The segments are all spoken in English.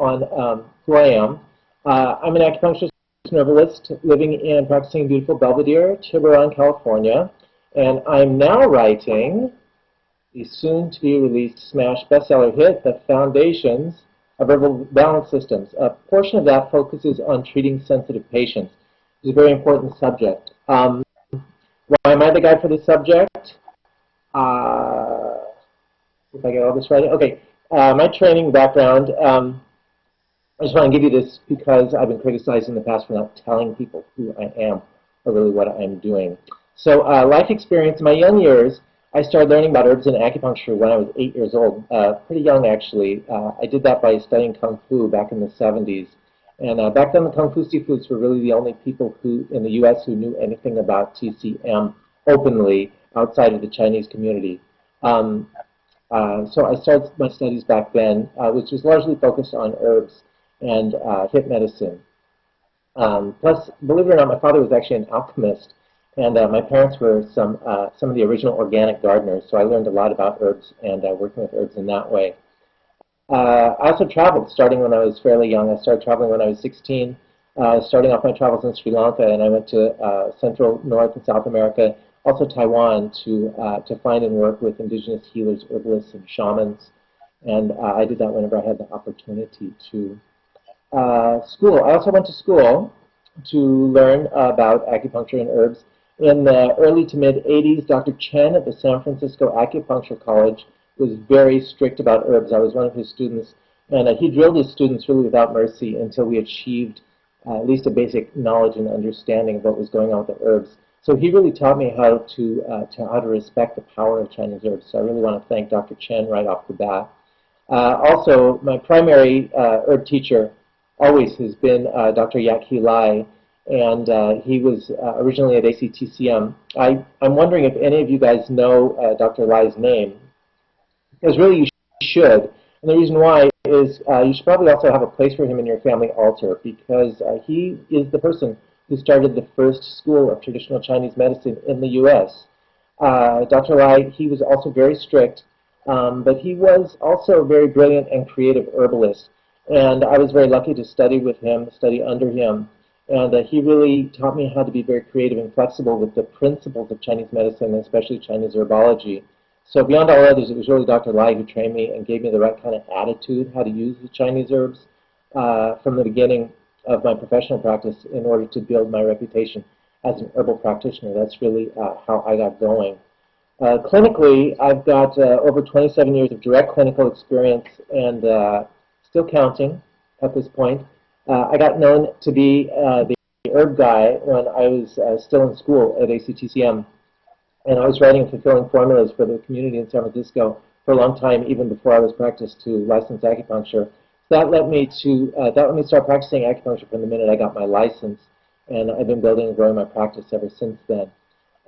on who I am. I'm an acupuncturist and herbalist living and practicing in beautiful Belvedere, Tiburon, California. And I'm now writing the soon-to-be-released smash bestseller hit, The Foundations of Herbal Balance Systems. A portion of that focuses on treating sensitive patients. It's a very important subject. Why am I the guy for this subject? If I get all this right. Okay, my training background, I just want to give you this because I've been criticized in the past for not telling people who I am or really what I'm doing. So life experience, in my young years, I started learning about herbs and acupuncture when I was 8 years old, pretty young actually. I did that by studying Kung Fu back in the 70s. And back then the Kung Fu Sifu's were really the only people who in the US who knew anything about TCM openly outside of the Chinese community. So I started my studies back then, which was largely focused on herbs and hip medicine. Plus, believe it or not, my father was actually an alchemist, and my parents were some of the original organic gardeners, so I learned a lot about herbs and working with herbs in that way. I also traveled starting when I was fairly young. I started traveling when I was 16, starting off my travels in Sri Lanka, and I went to Central, North, and South America, also Taiwan, to find and work with indigenous healers, herbalists, and shamans. And I did that whenever I had the opportunity to. School. I also went to school to learn about acupuncture and herbs. In the early to mid 80s, Dr. Chen at the San Francisco Acupuncture College was very strict about herbs. I was one of his students, and he drilled his students really without mercy until we achieved at least a basic knowledge and understanding of what was going on with the herbs. So he really taught me how to respect the power of Chinese herbs. So I really want to thank Dr. Chen right off the bat. Also, my primary herb teacher always has been Dr. Yak-Hee Lai, and he was originally at ACTCM. I'm wondering if any of you guys know Dr. Lai's name, because really you should. And the reason why is you should probably also have a place for him in your family altar, because he is the person who started the first school of traditional Chinese medicine in the U.S. Dr. Lai, he was also very strict, but he was also a very brilliant and creative herbalist. And I was very lucky to study with him, study under him. And he really taught me how to be very creative and flexible with the principles of Chinese medicine, especially Chinese herbology. So beyond all others, it was really Dr. Lai who trained me and gave me the right kind of attitude, how to use the Chinese herbs from the beginning of my professional practice in order to build my reputation as an herbal practitioner. That's really how I got going. Clinically, I've got over 27 years of direct clinical experience and still counting at this point. I got known to be the herb guy when I was still in school at ACTCM, and I was writing and fulfilling formulas for the community in San Francisco for a long time, even before I was practiced to licensed acupuncture. So that led me to start practicing acupuncture from the minute I got my license, and I've been building and growing my practice ever since then.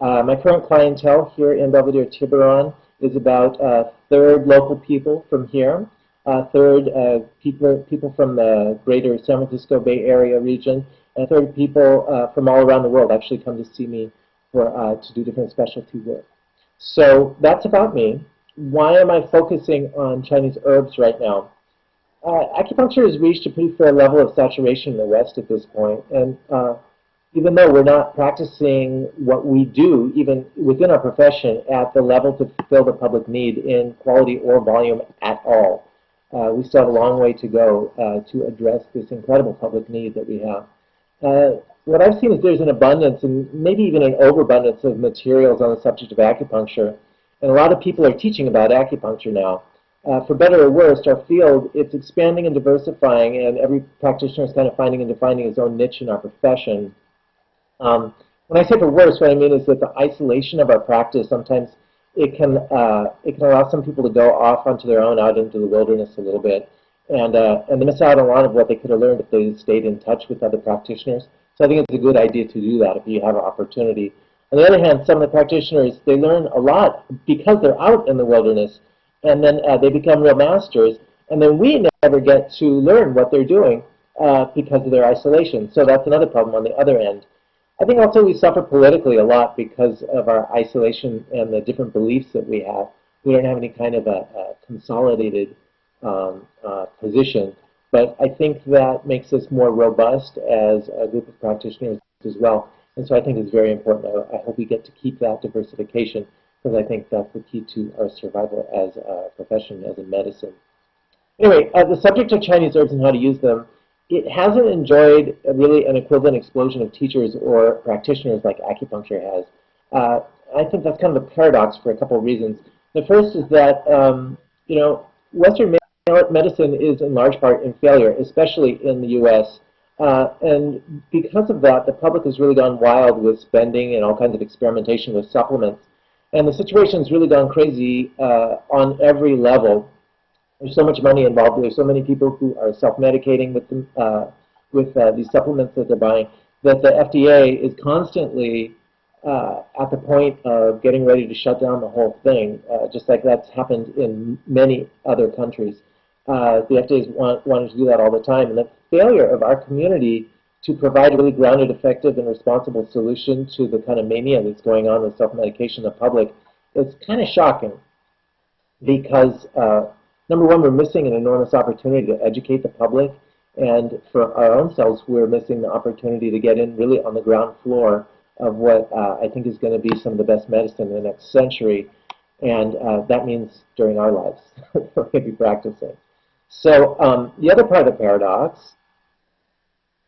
My current clientele here in Belvedere, Tiburon, is about a third local people from here. Third, people from the greater San Francisco Bay Area region, and third, people from all around the world actually come to see me to do different specialty work. So that's about me. Why am I focusing on Chinese herbs right now? Acupuncture has reached a pretty fair level of saturation in the West at this point, and even though we're not practicing what we do, even within our profession, at the level to fulfill the public need in quality or volume at all. We still have a long way to go to address this incredible public need that we have. What I've seen is there's an abundance and maybe even an overabundance of materials on the subject of acupuncture. And a lot of people are teaching about acupuncture now. For better or worse, our field, it's expanding and diversifying, and every practitioner is kind of finding and defining his own niche in our profession. When I say for worse, what I mean is that the isolation of our practice sometimes it can allow some people to go off onto their own out into the wilderness a little bit, and they miss out on a lot of what they could have learned if they stayed in touch with other practitioners. So I think it's a good idea to do that if you have an opportunity. On the other hand, some of the practitioners, they learn a lot because they're out in the wilderness, and then they become real masters, and then we never get to learn what they're doing because of their isolation. So that's another problem on the other end. I think also we suffer politically a lot because of our isolation and the different beliefs that we have. We don't have any kind of a consolidated position. But I think that makes us more robust as a group of practitioners as well. And so I think it's very important. I hope we get to keep that diversification because I think that's the key to our survival as a profession, as a medicine. Anyway, the subject of Chinese herbs and how to use them, it hasn't enjoyed really an equivalent explosion of teachers or practitioners like acupuncture has. Uh, I think that's kind of a paradox for a couple of reasons. The first is that, Western medicine is in large part in failure, especially in the U.S. And because of that, the public has really gone wild with spending and all kinds of experimentation with supplements. And the situation has really gone crazy on every level. There's so much money involved. There's so many people who are self-medicating with these supplements that they're buying that the FDA is constantly at the point of getting ready to shut down the whole thing, just like that's happened in many other countries. The FDA is wanting to do that all the time, and the failure of our community to provide a really grounded, effective, and responsible solution to the kind of mania that's going on with self-medication in the public is kind of shocking because number one, we're missing an enormous opportunity to educate the public, and for our own selves, we're missing the opportunity to get in really on the ground floor of what I think is going to be some of the best medicine in the next century, and that means during our lives we're going to be practicing. So the other part of the paradox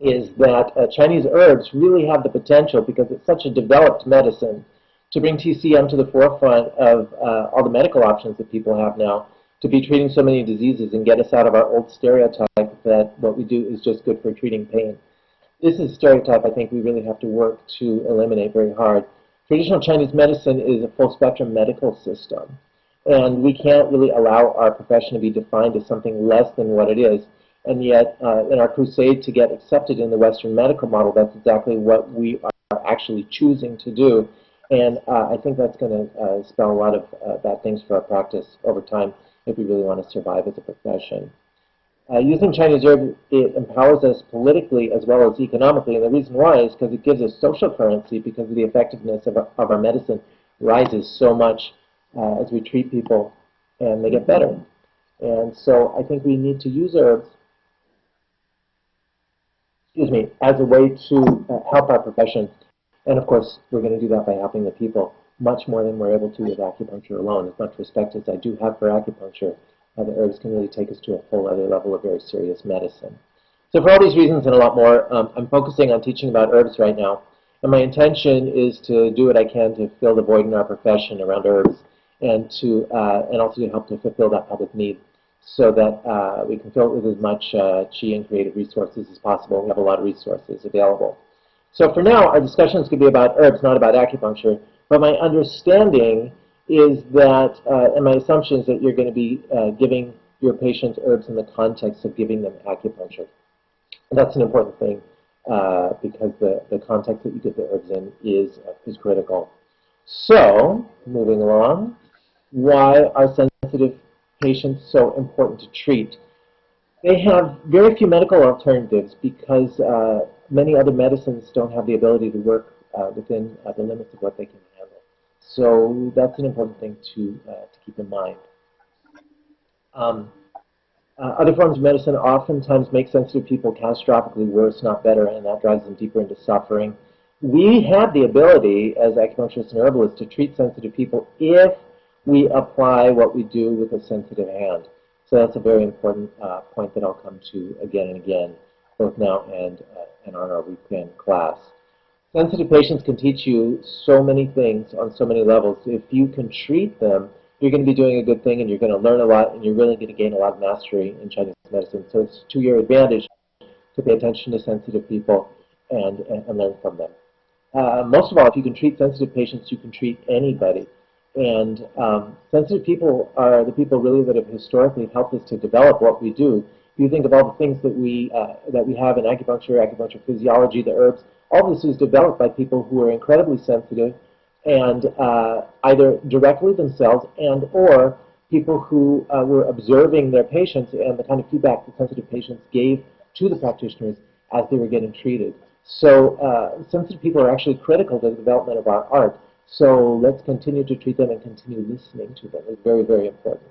is that Chinese herbs really have the potential, because it's such a developed medicine, to bring TCM to the forefront of all the medical options that people have now, to be treating so many diseases and get us out of our old stereotype that what we do is just good for treating pain. This is a stereotype I think we really have to work to eliminate very hard. Traditional Chinese medicine is a full-spectrum medical system, and we can't really allow our profession to be defined as something less than what it is. And yet, in our crusade to get accepted in the Western medical model, that's exactly what we are actually choosing to do. And I think that's going to spell a lot of bad things for our practice over time if we really want to survive as a profession. Using Chinese herbs, it empowers us politically as well as economically, and the reason why is because it gives us social currency, because of the effectiveness of our medicine rises so much as we treat people and they get better. And so I think we need to use herbs, as a way to help our profession. And of course, we're going to do that by helping the people much more than we're able to with acupuncture alone. As much respect as I do have for acupuncture, the herbs can really take us to a whole other level of very serious medicine. So for all these reasons and a lot more, I'm focusing on teaching about herbs right now. And my intention is to do what I can to fill the void in our profession around herbs, and also to help to fulfill that public need, so that we can fill it with as much chi and creative resources as possible. We have a lot of resources available. So for now, our discussion is going to be about herbs, not about acupuncture. But my understanding is that, and my assumption is that you're going to be giving your patients herbs in the context of giving them acupuncture. And that's an important thing because the context that you give the herbs in is critical. So, moving along, why are sensitive patients so important to treat? They have very few medical alternatives because many other medicines don't have the ability to work within the limits of what they can handle. So that's an important thing to keep in mind. Other forms of medicine oftentimes make sensitive people catastrophically worse, not better, and that drives them deeper into suffering. We have the ability, as acupuncturists and herbalists, to treat sensitive people if we apply what we do with a sensitive hand. So that's a very important point that I'll come to again and again, both now and on our weekend class. Sensitive patients can teach you so many things on so many levels. If you can treat them, you're going to be doing a good thing, and you're going to learn a lot, and you're really going to gain a lot of mastery in Chinese medicine. So it's to your advantage to pay attention to sensitive people and learn from them. Most of all, if you can treat sensitive patients, you can treat anybody. And sensitive people are the people really that have historically helped us to develop what we do. If you think of all the things that we have in acupuncture physiology, the herbs, all this was developed by people who are incredibly sensitive, and either directly themselves and or people who were observing their patients and the kind of feedback that sensitive patients gave to the practitioners as they were getting treated. So sensitive people are actually critical to the development of our art. So let's continue to treat them and continue listening to them. It's very, very important.